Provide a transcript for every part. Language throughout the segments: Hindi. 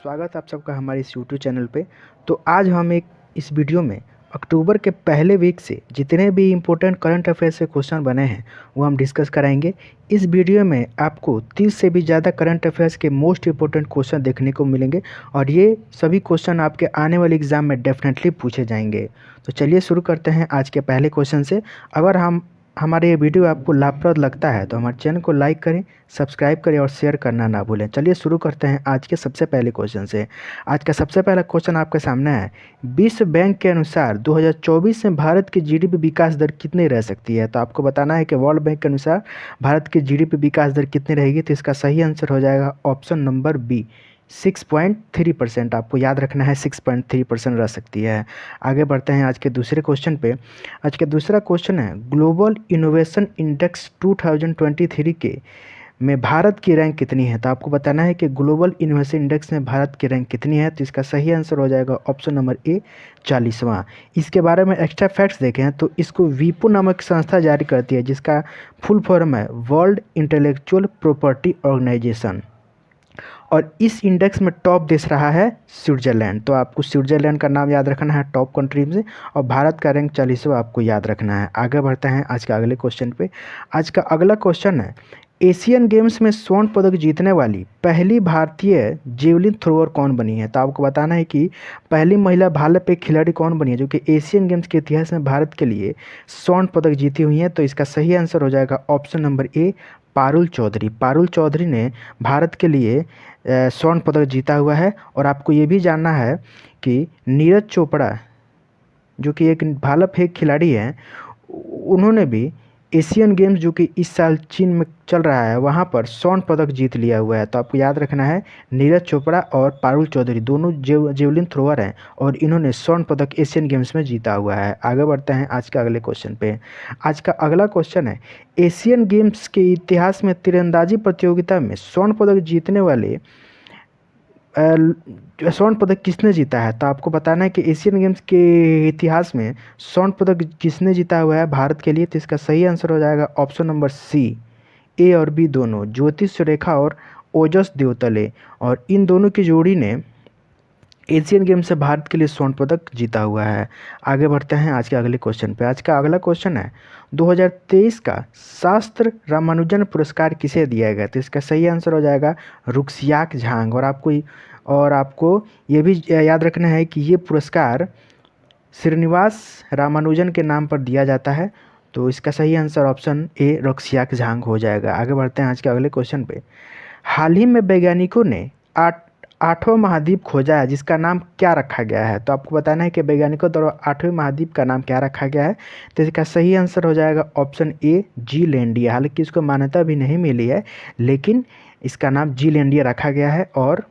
स्वागत है आप सबका हमारे इस यूट्यूब चैनल पे। तो आज हम एक इस वीडियो में अक्टूबर के पहले वीक से जितने भी इम्पोर्टेंट करंट अफेयर्स से क्वेश्चन बने हैं वो हम डिस्कस कराएंगे। इस वीडियो में आपको 30 से भी ज़्यादा करंट अफेयर्स के मोस्ट इम्पोर्टेंट क्वेश्चन देखने को मिलेंगे और ये सभी क्वेश्चन आपके आने वाले एग्जाम में डेफिनेटली पूछे जाएंगे। तो चलिए शुरू करते हैं आज के पहले क्वेश्चन से। अगर हमारे ये वीडियो आपको लाभप्रद लगता है तो हमारे चैनल को लाइक करें, सब्सक्राइब करें और शेयर करना ना भूलें। चलिए शुरू करते हैं आज के सबसे पहले क्वेश्चन से। आज का सबसे पहला क्वेश्चन आपके सामने है। विश्व बैंक के अनुसार 2024 में भारत की जीडीपी विकास दर कितनी रह सकती है? तो आपको बताना है कि वर्ल्ड बैंक के अनुसार भारत की जीडीपी विकास दर कितनी रहेगी। तो इसका सही आंसर हो जाएगा ऑप्शन नंबर बी, 6.3%। आपको याद रखना है 6.3% रह सकती है। आगे बढ़ते हैं आज के दूसरे क्वेश्चन पे। आज का दूसरा क्वेश्चन है, ग्लोबल इनोवेशन इंडेक्स 2023 के में भारत की रैंक कितनी है? तो आपको बताना है कि ग्लोबल इनोवेशन इंडेक्स में भारत की रैंक कितनी है। तो इसका सही आंसर हो जाएगा ऑप्शन नंबर ए, 40वां। इसके बारे में एक्स्ट्रा फैक्ट्स देखें तो इसको वीपो नामक संस्था जारी करती है जिसका फुल फॉर्म है वर्ल्ड इंटेलेक्चुअल प्रॉपर्टी ऑर्गेनाइजेशन। और इस इंडेक्स में टॉप देश रहा है स्विट्जरलैंड। तो आपको स्विट्जरलैंड का नाम याद रखना है टॉप कंट्री में, और भारत का रैंक 40वां आपको याद रखना है। आगे बढ़ते हैं आज के अगले क्वेश्चन पे। आज का अगला क्वेश्चन है, एशियन गेम्स में स्वर्ण पदक जीतने वाली पहली भारतीय जेवलिन थ्रोअर कौन बनी है? तो आपको बताना है कि पहली महिला भाला फेंक खिलाड़ी कौन बनी है जो कि एशियन गेम्स के इतिहास में भारत के लिए स्वर्ण पदक जीती हुई है। तो इसका सही आंसर हो जाएगा option number A, Parul Chaudhary. Parul Chaudhary ने भारत के लिए स्वर्ण पदक जीता हुआ है। और आपको ये भी जानना है कि नीरज चोपड़ा जो कि एक भाला फेंक खिलाड़ी हैं, उन्होंने भी एशियन गेम्स जो कि इस साल चीन में चल रहा है वहाँ पर स्वर्ण पदक जीत लिया हुआ है। तो आपको याद रखना है नीरज चोपड़ा और पारुल चौधरी दोनों जेवलिन थ्रोअर हैं और इन्होंने स्वर्ण पदक एशियन गेम्स में जीता हुआ है। आगे बढ़ते हैं आज का अगले क्वेश्चन पे। आज का अगला क्वेश्चन है, एशियन गेम्स के इतिहास में तीरंदाजी प्रतियोगिता में स्वर्ण पदक जीतने वाले स्वर्ण पदक किसने जीता है? तो आपको बताना है कि एशियन गेम्स के इतिहास में स्वर्ण पदक किसने जीता हुआ है भारत के लिए। तो इसका सही आंसर हो जाएगा ऑप्शन नंबर सी, ए और बी दोनों, ज्योति सुरेखा और ओजस देवतले। और इन दोनों की जोड़ी ने एशियन गेम्स से भारत के लिए स्वर्ण पदक जीता हुआ है। आगे बढ़ते हैं आज के अगले क्वेश्चन पे। आज का अगला क्वेश्चन है, 2023 का शास्त्र रामानुजन पुरस्कार किसे दिया गया? तो इसका सही आंसर हो जाएगा रुक्सियाक झांग। और आपको ये भी याद रखना है कि ये पुरस्कार श्रीनिवास रामानुजन के नाम पर दिया जाता है। तो इसका सही आंसर ऑप्शन ए, रुक्सियाक झांग हो जाएगा। आगे बढ़ते हैं आज के अगले क्वेश्चन पे। हाल ही में वैज्ञानिकों ने आठवां महाद्वीप खोजा है जिसका नाम क्या रखा गया है? तो आपको बताना है कि वैज्ञानिकों द्वारा आठवें महाद्वीप का नाम क्या रखा गया है। तो इसका सही आंसर हो जाएगा ऑप्शन ए, जीलैंडिया। हालांकि इसको मान्यता भी नहीं मिली है लेकिन इसका नाम जीलैंडिया रखा गया है और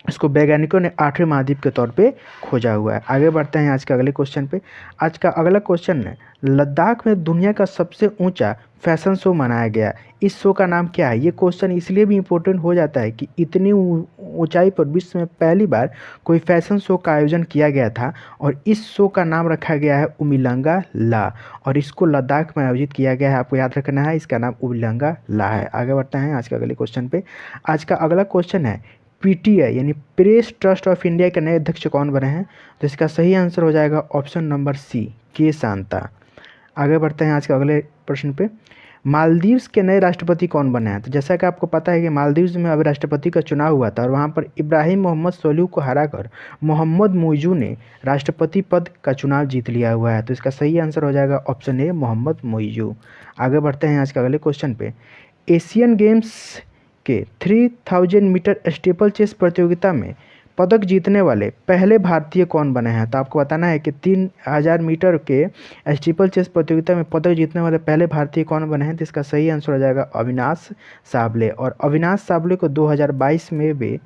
इसको वैज्ञानिकों ने आठवें महाद्वीप के तौर पे खोजा हुआ है। आगे बढ़ते हैं आज के अगले क्वेश्चन पे। आज का अगला क्वेश्चन है, लद्दाख में दुनिया का सबसे ऊंचा फैशन शो मनाया गया, इस शो का नाम क्या है? ये क्वेश्चन इसलिए भी इम्पोर्टेंट हो जाता है कि इतनी ऊंचाई पर विश्व में पहली बार कोई फैशन शो का आयोजन किया गया था और इस शो का नाम रखा गया है उमिलंगा ला और इसको लद्दाख में आयोजित किया गया है। आपको याद रखना है इसका नाम उमिलंगा ला है। आगे बढ़ते हैं आज के अगले क्वेश्चन पे। आज का अगला क्वेश्चन है, पीटीआई यानी प्रेस ट्रस्ट ऑफ इंडिया के नए अध्यक्ष कौन बने हैं? तो इसका सही आंसर हो जाएगा ऑप्शन नंबर सी, के शांता। आगे बढ़ते हैं आज के अगले प्रश्न पे। मालदीव्स के नए राष्ट्रपति कौन बने हैं? तो जैसा कि आपको पता है कि मालदीव्स में अभी राष्ट्रपति का चुनाव हुआ था और वहाँ पर इब्राहिम मोहम्मद सोलिह को हराकर मोहम्मद मोइजू ने राष्ट्रपति पद का चुनाव जीत लिया हुआ है। तो इसका सही आंसर हो जाएगा ऑप्शन ए, मोहम्मद मोइजू। आगे बढ़ते हैं आज के अगले क्वेश्चन पे। एशियन गेम्स के 3000 मीटर स्टीपल चेस प्रतियोगिता में पदक जीतने वाले पहले भारतीय कौन बने हैं? तो आपको बताना है कि 3000 मीटर के स्टीपल चेस प्रतियोगिता में पदक जीतने वाले पहले भारतीय कौन बने हैं? तो इसका सही आंसर हो जाएगा अविनाश साबले। और अविनाश साबले को 2022 में भी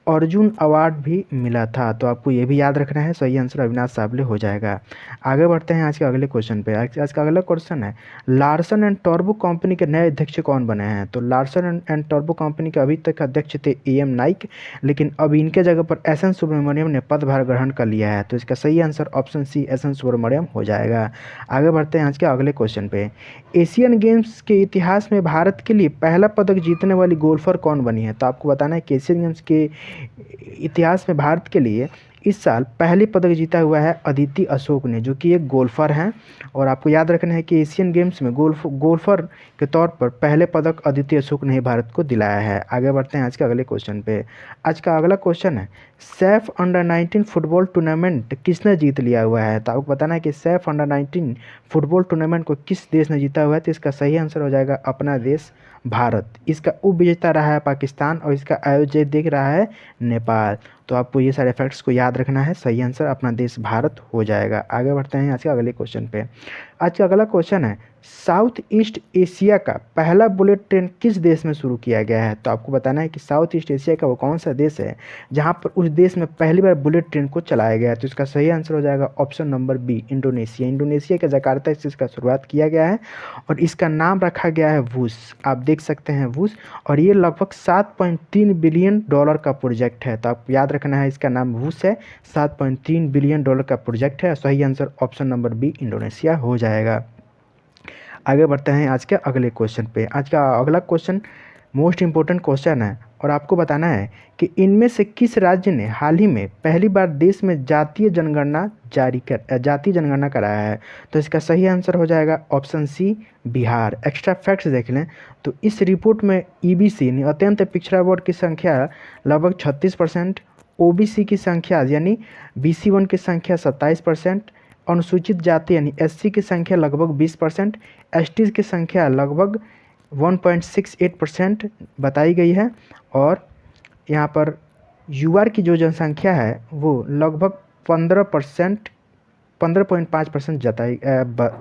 अर्जुन अवार्ड भी मिला था। तो आपको ये भी याद रखना है, सही आंसर अविनाश साबले हो जाएगा। आगे बढ़ते हैं आज के अगले क्वेश्चन पे। आज का अगला क्वेश्चन है, लार्सन एंड टोब्रो कंपनी के नए अध्यक्ष कौन बने हैं? तो लार्सन एंड टोब्रो कंपनी के अभी तक अध्यक्ष थे एम नाइक, लेकिन अब इनके जगह पर एस एन सुब्रमण्यम ने पदभार ग्रहण कर लिया है। तो इसका सही answer option C, S N Subramaniam हो जाएगा। आगे बढ़ते हैं आज के अगले क्वेश्चन पे। एशियन गेम्स के इतिहास में भारत के लिए पहला पदक जीतने वाली गोल्फर कौन बनी है? तो आपको बताना है कि एशियन गेम्स के इतिहास में भारत के लिए इस साल पहली पदक जीता हुआ है अदिति अशोक ने, जो कि एक गोल्फर हैं। और आपको याद रखना है कि एशियन गेम्स में गोल्फर के तौर पर पहले पदक अदिति अशोक ने ही भारत को दिलाया है। आगे बढ़ते हैं आज के अगले क्वेश्चन पे। आज का अगला क्वेश्चन है, सैफ अंडर 19 फुटबॉल टूर्नामेंट किसने जीत लिया हुआ है? तो आपको बताना है कि सैफ अंडर 19 फुटबॉल टूर्नामेंट को किस देश ने जीता हुआ है। तो इसका सही आंसर हो जाएगा अपना देश भारत। इसका उपविजेता रहा है पाकिस्तान और इसका आयोजक देख रहा है नेपाल। तो आपको ये सारे फैक्ट्स को याद रखना है, सही आंसर अपना देश भारत हो जाएगा। आगे बढ़ते हैं आज के अगले क्वेश्चन पे। आज का अगला क्वेश्चन है, साउथ ईस्ट एशिया का पहला बुलेट ट्रेन किस देश में शुरू किया गया है? तो आपको बताना है कि साउथ ईस्ट एशिया का वो कौन सा देश है जहां पर उस देश में पहली बार बुलेट ट्रेन को चलाया गया है। तो इसका सही आंसर हो जाएगा option number B, Indonesia. Indonesia के जकार्ता से इसका शुरुआत किया गया है और इसका नाम रखा गया है वूस। आप देख सकते हैं वूस, और ये लगभग $7.3 बिलियन का प्रोजेक्ट है। तो आप याद रखना है, इसका नाम वूस है, $7.3 बिलियन का प्रोजेक्ट है। सही answer option number B, Indonesia हो जाएगा। आगे बढ़ते हैं आज के अगले क्वेश्चन पे। आज का अगला क्वेश्चन मोस्ट इम्पोर्टेंट क्वेश्चन है और आपको बताना है कि इनमें से किस राज्य ने हाल ही में पहली बार देश में जातीय जनगणना कराया है। तो इसका सही आंसर हो जाएगा option C, Bihar. Extra facts देख लें तो इस रिपोर्ट में ईबीसी यानी अत्यंत पिछड़ा वर्ग की संख्या लगभग 36%, ओबीसी की संख्या यानी BC1 की संख्या 27%, अनुसूचित जाति यानी SC की संख्या लगभग 20%, ST की संख्या लगभग 1.68% बताई गई है और यहाँ पर UR की जो जनसंख्या है वो लगभग 15.5%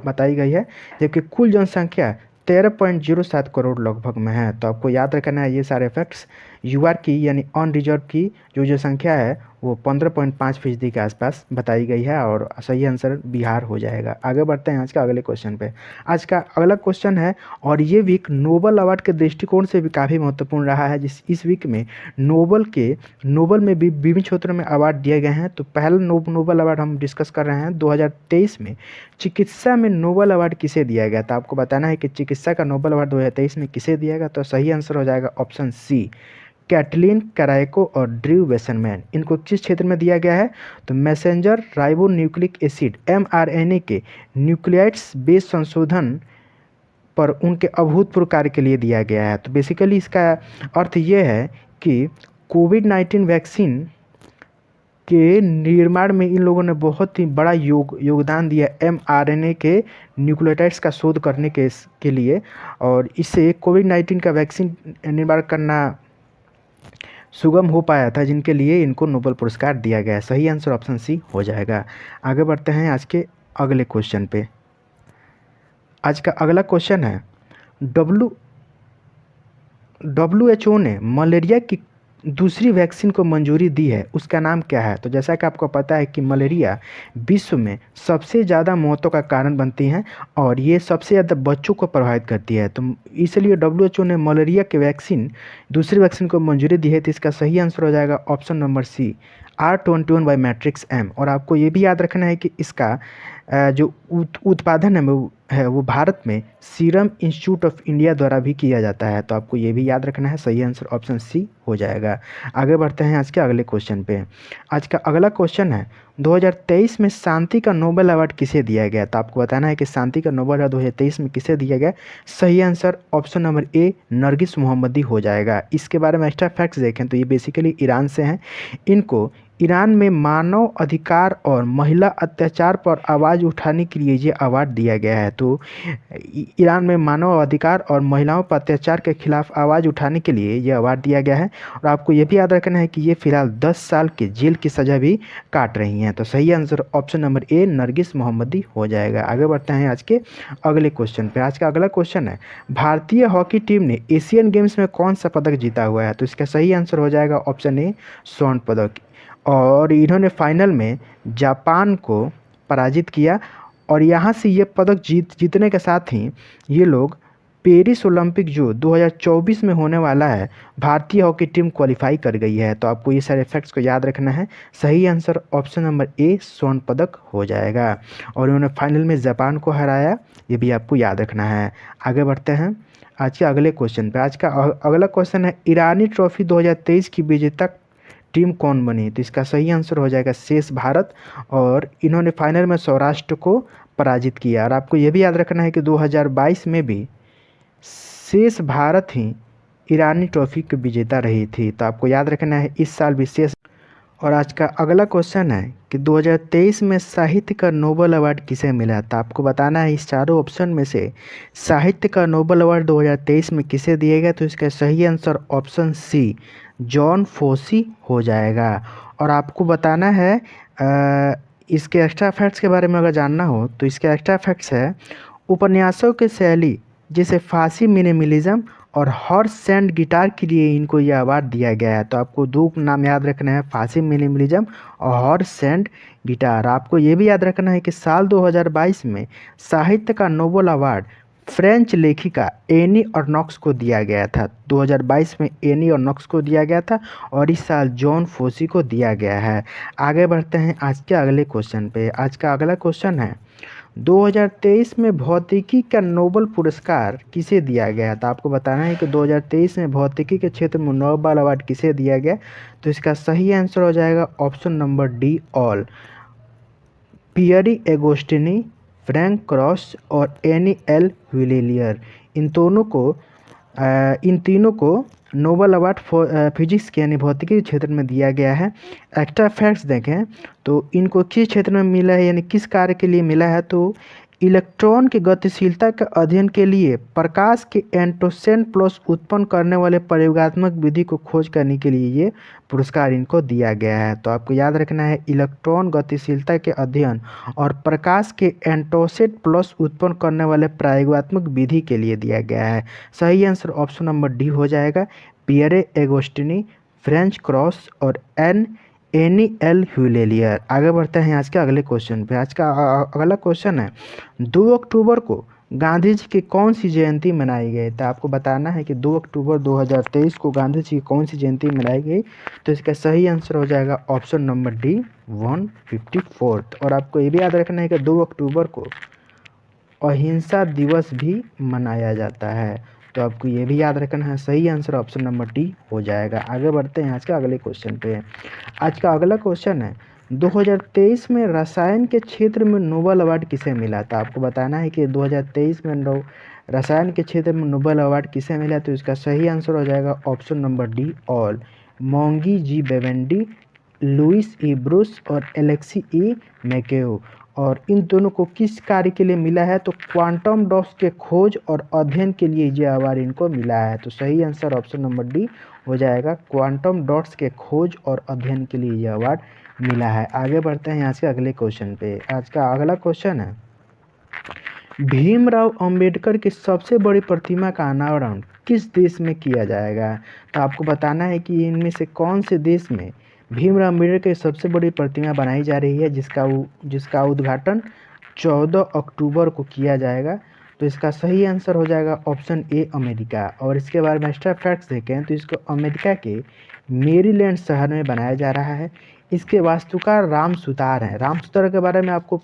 बताई गई है, जबकि कुल जनसंख्या 13.07 करोड़ लगभग में है। तो आपको याद रखना है ये सारे फैक्ट्स। UR की यानी ऑन रिजर्व की जो संख्या है वो 15.5% के आसपास बताई गई है और सही आंसर बिहार हो जाएगा। आगे बढ़ते हैं आज का अगले क्वेश्चन पे। आज का अगला क्वेश्चन है और ये वीक नोबल अवार्ड के दृष्टिकोण से भी काफ़ी महत्वपूर्ण रहा है। इस वीक में नोबल में भी विभिन्न क्षेत्रों में अवार्ड दिए गए हैं। तो पहला नोबल अवार्ड हम डिस्कस कर रहे हैं 2023 में चिकित्सा में नोबल अवार्ड किसे दिया गया। तो आपको बताना है कि चिकित्सा का नोबल अवार्ड 2023 में किसे दिया गया। तो सही आंसर हो जाएगा ऑप्शन सी, कैटलीन कराइको और ड्रू वेसनमैन। इनको किस क्षेत्र में दिया गया है? तो messenger ribo nucleic acid mRNA के न्यूक्लियाइड्स बेस संशोधन पर उनके अभूतपूर्व कार्य के लिए दिया गया है। तो बेसिकली इसका अर्थ ये है कि कोविड-19 वैक्सीन के निर्माण में इन लोगों ने बहुत ही बड़ा योगदान दिया mRNA के न्यूक्लियोटाइड्स का शोध करने के लिए, और इससे कोविड-19 का वैक्सीन निर्माण करना सुगम हो पाया था, जिनके लिए इनको नोबेल पुरस्कार दिया गया है। सही आंसर ऑप्शन सी हो जाएगा। आगे बढ़ते हैं आज के अगले क्वेश्चन पे। आज का अगला क्वेश्चन है, WHO ने मलेरिया की दूसरी वैक्सीन को मंजूरी दी है, उसका नाम क्या है? तो जैसा कि आपको पता है कि मलेरिया विश्व में सबसे ज़्यादा मौतों का कारण बनती हैं और ये सबसे ज़्यादा बच्चों को प्रभावित करती है। तो इसलिए WHO ने मलेरिया के दूसरी वैक्सीन को मंजूरी दी है। तो इसका सही आंसर हो जाएगा option number C, R21 by matrix M। और आपको ये भी याद रखना है कि इसका जो उत्पादन है वो भारत में सीरम इंस्टीट्यूट ऑफ इंडिया द्वारा भी किया जाता है। तो आपको ये भी याद रखना है, सही आंसर ऑप्शन सी हो जाएगा। आगे बढ़ते हैं आज के अगले क्वेश्चन पे। आज का अगला क्वेश्चन है, 2023 में शांति का नोबेल अवार्ड किसे दिया गया? तो आपको बताना है कि शांति का नोबेल अवार्ड 2023 में किसे दिया गया। सही answer option number A, Nargis Mohammadi हो जाएगा। इसके बारे में एक्स्ट्रा फैक्ट्स देखें तो ये बेसिकली ईरान से हैं। इनको ईरान में मानव अधिकार और महिला अत्याचार पर आवाज़ उठाने के लिए ये अवार्ड दिया गया है। तो ईरान में मानव अधिकार और महिलाओं पर अत्याचार के खिलाफ आवाज़ उठाने के लिए ये अवार्ड दिया गया है। और आपको ये भी याद रखना है कि ये फिलहाल 10 साल की जेल की सज़ा भी काट रही हैं। तो सही answer option number A, Nargis Mohammadi हो जाएगा। आगे बढ़ते हैं आज के अगले क्वेश्चन पे। आज का अगला क्वेश्चन है, भारतीय हॉकी टीम ने एशियन गेम्स में कौन सा पदक जीता हुआ है? तो इसका सही आंसर हो जाएगा ऑप्शन ए, स्वर्ण पदक। और इन्होंने फाइनल में जापान को पराजित किया और यहाँ से ये पदक जीतने के साथ ही ये लोग पेरिस ओलंपिक जो 2024 में होने वाला है, भारतीय हॉकी टीम क्वालिफाई कर गई है। तो आपको ये सारे फैक्ट्स को याद रखना है। सही आंसर ऑप्शन नंबर ए, स्वर्ण पदक हो जाएगा। और उन्होंने फाइनल में जापान को हराया, ये भी आपको याद रखना है। आगे बढ़ते हैं आज के अगले क्वेश्चन पे। आज का अगला क्वेश्चन है, ईरानी ट्रॉफी 2023 की विजेता टीम कौन बनी? तो इसका सही आंसर हो जाएगा शेष भारत, और इन्होंने फाइनल में सौराष्ट्र को पराजित किया। और आपको ये भी याद रखना है कि 2022 में भी शेष भारत ही ईरानी ट्रॉफी की विजेता रही थी, तो आपको याद रखना है इस साल भी शेष। और आज का अगला क्वेश्चन है कि 2023 में साहित्य का नोबेल अवार्ड किसे मिला? तो आपको बताना है इस चारों ऑप्शन में से साहित्य का नोबेल अवार्ड 2023 में किसे दिया गया? तो इसका सही answer option C John Fossey हो जाएगा। और आपको बताना है इसके एक्स्ट्रा फैक्ट्स के बारे में अगर जानना हो तो इसके एक्स्ट्रा फैक्ट्स है उपन्यासों की शैली जैसे फारसी मिनिमलिज्म और हॉर्स सैंड गिटार के लिए इनको यह अवार्ड दिया गया है। तो आपको दो नाम याद रखना है, फारसी मिनिमलिज्म और हॉर्स सैंड गिटार। आपको ये भी याद रखना है कि साल 2022 में साहित्य का नोबेल अवार्ड फ्रेंच लेखिका एनी अर्नोक्स को दिया गया था। 2022 में एनी अर्नोक्स को दिया गया था और इस साल जॉन फोसी को दिया गया है। आगे बढ़ते हैं आज के अगले क्वेश्चन पे। आज का अगला क्वेश्चन है 2023 में भौतिकी का नोबेल पुरस्कार किसे दिया गया? तो आपको बताना है कि 2023 में भौतिकी के क्षेत्र में नोबेल अवार्ड किसे दिया गया? तो इसका सही आंसर हो जाएगा ऑप्शन नंबर डी ऑल। पियरी एगोस्टिनी, फ्रैंक क्रॉस और एनी एल व्हिलेलियर, इन तीनों को नोबेल अवार्ड फिजिक्स के यानी भौतिकी के क्षेत्र में दिया गया है। एक्स्ट्रा फैक्ट्स देखें तो इनको किस क्षेत्र में मिला है यानी किस कार्य के लिए मिला है? तो इलेक्ट्रॉन की गतिशीलता के अध्ययन के लिए प्रकाश के एंटोसेंट प्लस उत्पन्न करने वाले प्रयोगात्मक विधि को खोज करने के लिए ये पुरस्कार इनको दिया गया है। तो आपको याद रखना है इलेक्ट्रॉन गतिशीलता के अध्ययन और प्रकाश के एंटोसेंट प्लस उत्पन्न करने वाले प्रयोगात्मक विधि के लिए दिया गया है। सही आंसर ऑप्शन नंबर डी हो जाएगा, पियरे एगोस्टिनी, फ्रेंच क्रॉस और एनी एल व्हिलेलियर। आगे बढ़ते हैं आज के अगले क्वेश्चन पे। आज का अगला क्वेश्चन है 2 अक्टूबर को गांधी जी की कौन सी जयंती मनाई गई? तो आपको बताना है कि 2 अक्टूबर 2023 को गांधी जी की कौन सी जयंती मनाई गई? तो इसका सही आंसर हो जाएगा ऑप्शन नंबर डी 154। और आपको ये भी याद रखना है कि 2 अक्टूबर को अहिंसा दिवस भी मनाया जाता है। तो आपको ये भी याद रखना है, सही आंसर ऑप्शन नंबर डी हो जाएगा। आगे बढ़ते हैं आज का अगले क्वेश्चन पे। आज का अगला क्वेश्चन है 2023 में रसायन के क्षेत्र में नोबेल अवार्ड किसे मिला? था आपको बताना है कि 2023 में रसायन के क्षेत्र में नोबेल अवार्ड किसे मिला? तो इसका सही आंसर हो जाएगा ऑप्शन नंबर डी ऑल। मोंगी जी बेवेंडी, लुइस ई ब्रूस और एलेक्सी ई मैकेओ। और इन दोनों को किस कार्य के लिए मिला है? तो क्वांटम डॉट्स के खोज और अध्ययन के लिए ये अवार्ड इनको मिला है। तो सही आंसर ऑप्शन नंबर डी हो जाएगा, क्वांटम डॉट्स के खोज और अध्ययन के लिए ये अवार्ड मिला है। आगे बढ़ते हैं आज के अगले क्वेश्चन पे। आज का अगला क्वेश्चन है भीमराव अंबेडकर की सबसे बड़ी प्रतिमा का अनावरण किस देश में किया जाएगा? तो आपको बताना है कि इनमें से कौन से देश में भीमराव अंबेडकर की सबसे बड़ी प्रतिमा बनाई जा रही है जिसका उद्घाटन 14 अक्टूबर को किया जाएगा। तो इसका सही आंसर हो जाएगा ऑप्शन ए अमेरिका। और इसके बारे में एक्स्ट्रा फैक्ट्स देखें तो इसको अमेरिका के मेरीलैंड शहर में बनाया जा रहा है। इसके वास्तुकार राम सुतार हैं। राम सुतार के बारे में आपको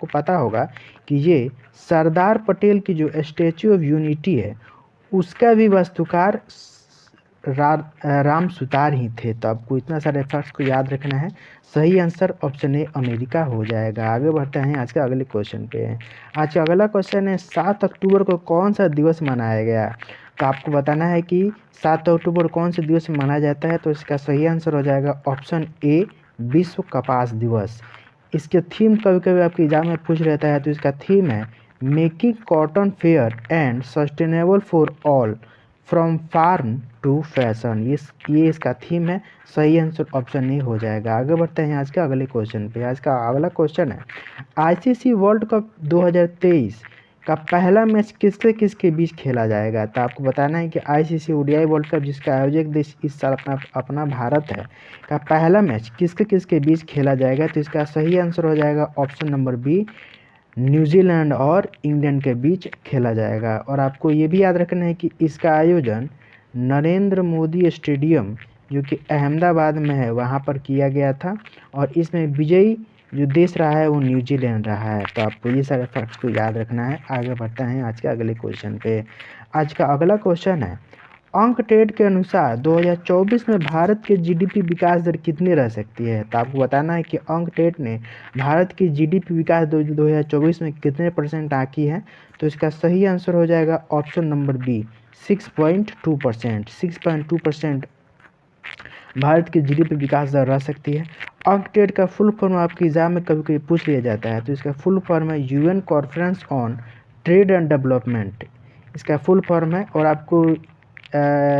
पता होगा कि ये सरदार पटेल की जो स्टैचू ऑफ यूनिटी है उसका भी वास्तुकार राम सुतार ही थे। तो आपको इतना सारे फैक्ट्स को याद रखना है। सही आंसर ऑप्शन ए अमेरिका हो जाएगा। आगे बढ़ते हैं आज के अगले क्वेश्चन पे। आज का अगला क्वेश्चन है 7 अक्टूबर को कौन सा दिवस मनाया गया? तो आपको बताना है कि 7 अक्टूबर कौन से दिवस मनाया जाता है। तो इसका सही आंसर हो जाएगा ऑप्शन ए विश्व कपास दिवस। इसके थीम कभी कभी आपके एग्जाम में पूछ रहता है। तो इसका थीम है making cotton fair and sustainable for all from farm to fashion. ये इसका थीम है। सही आंसर ऑप्शन ए हो जाएगा। आगे बढ़ते हैं आज के अगले क्वेश्चन पे। आज का अगला क्वेश्चन है आईसीसी वर्ल्ड कप 2023 का पहला मैच किसके बीच खेला जाएगा? तो आपको बताना है कि आईसीसी ओडीआई वर्ल्ड कप जिसका आयोजक देश इस साल अपना भारत है का पहला मैच किसके बीच खेला जाएगा? तो इसका सही आंसर हो जाएगा ऑप्शन नंबर बी न्यूजीलैंड और इंग्लैंड के बीच खेला जाएगा। और आपको ये भी याद रखना है कि इसका आयोजन नरेंद्र मोदी स्टेडियम जो कि अहमदाबाद में है वहाँ पर किया गया था। और इसमें विजयी जो देश रहा है वो न्यूजीलैंड रहा है। तो आपको ये सारे फैक्ट्स को याद रखना है। आगे बढ़ते हैं आज के अगले क्वेश्चन पे। आज का अगला क्वेश्चन है अंकटेड के अनुसार 2024 में भारत की जीडीपी विकास दर कितनी रह सकती है? तो आपको बताना है कि अंकटेड ने भारत की जीडीपी विकास 2024 में कितने % आंकी है। तो इसका सही आंसर हो जाएगा ऑप्शन नंबर बी 6.2%। 6.2% भारत की जीडीपी विकास दर रह सकती है। अंकटेड का फुल फॉर्म आपके एग्जाम में कभी कभी पूछ लिया जाता है, तो इसका फुल फॉर्म है UN conference on trade and development, इसका फुल फॉर्म है। और आपको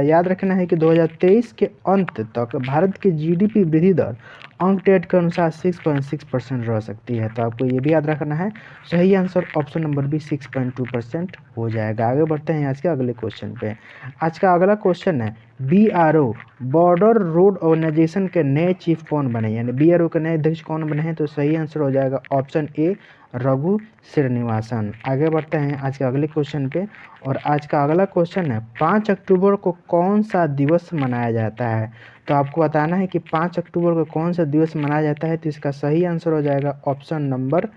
याद रखना है कि 2023 के अंत तक भारत की जीडीपी वृद्धि दर अंकटेड के अनुसार 6.6% रह सकती है। तो आपको ये भी याद रखना है। सही आंसर ऑप्शन नंबर बी 6.2% हो जाएगा। आगे बढ़ते हैं आज के अगले क्वेश्चन पे। आज का अगला क्वेश्चन है BRO बॉर्डर रोड ऑर्गेनाइजेशन के नए चीफ कौन बने, यानी BRO के नए अध्यक्ष कौन बने हैं। तो सही आंसर हो जाएगा ऑप्शन ए रघु श्रीनिवासन। आगे बढ़ते हैं आज के अगले क्वेश्चन पे। और आज का अगला क्वेश्चन है 5 अक्टूबर को कौन सा दिवस मनाया जाता है। तो आपको बताना है कि 5 अक्टूबर को कौन सा दिवस मनाया जाता है। तो इसका सही आंसर हो जाएगा ऑप्शन नंबर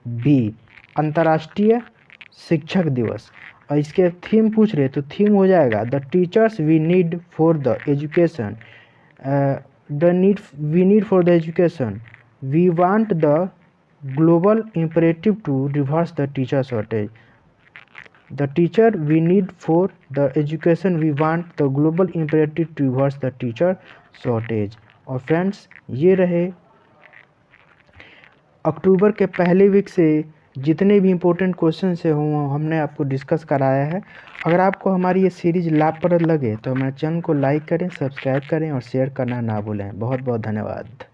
बी अंतर्राष्ट्रीय शिक्षक दिवस। और इसके थीम पूछ रहे तो थीम हो जाएगा the teachers we need for the education, we need for the education, we want the global imperative to reverse the teacher shortage, the teacher we need for the education, we want the global imperative to reverse the teacher shortage. और फ्रेंड्स ये रहे अक्टूबर के पहले वीक से जितने भी इम्पोर्टेंट क्वेश्चन से हों हमने आपको डिस्कस कराया है। अगर आपको हमारी ये सीरीज लाभप्रद लगे तो हमारे चैनल को लाइक करें, सब्सक्राइब करें और शेयर करना ना भूलें। बहुत बहुत धन्यवाद।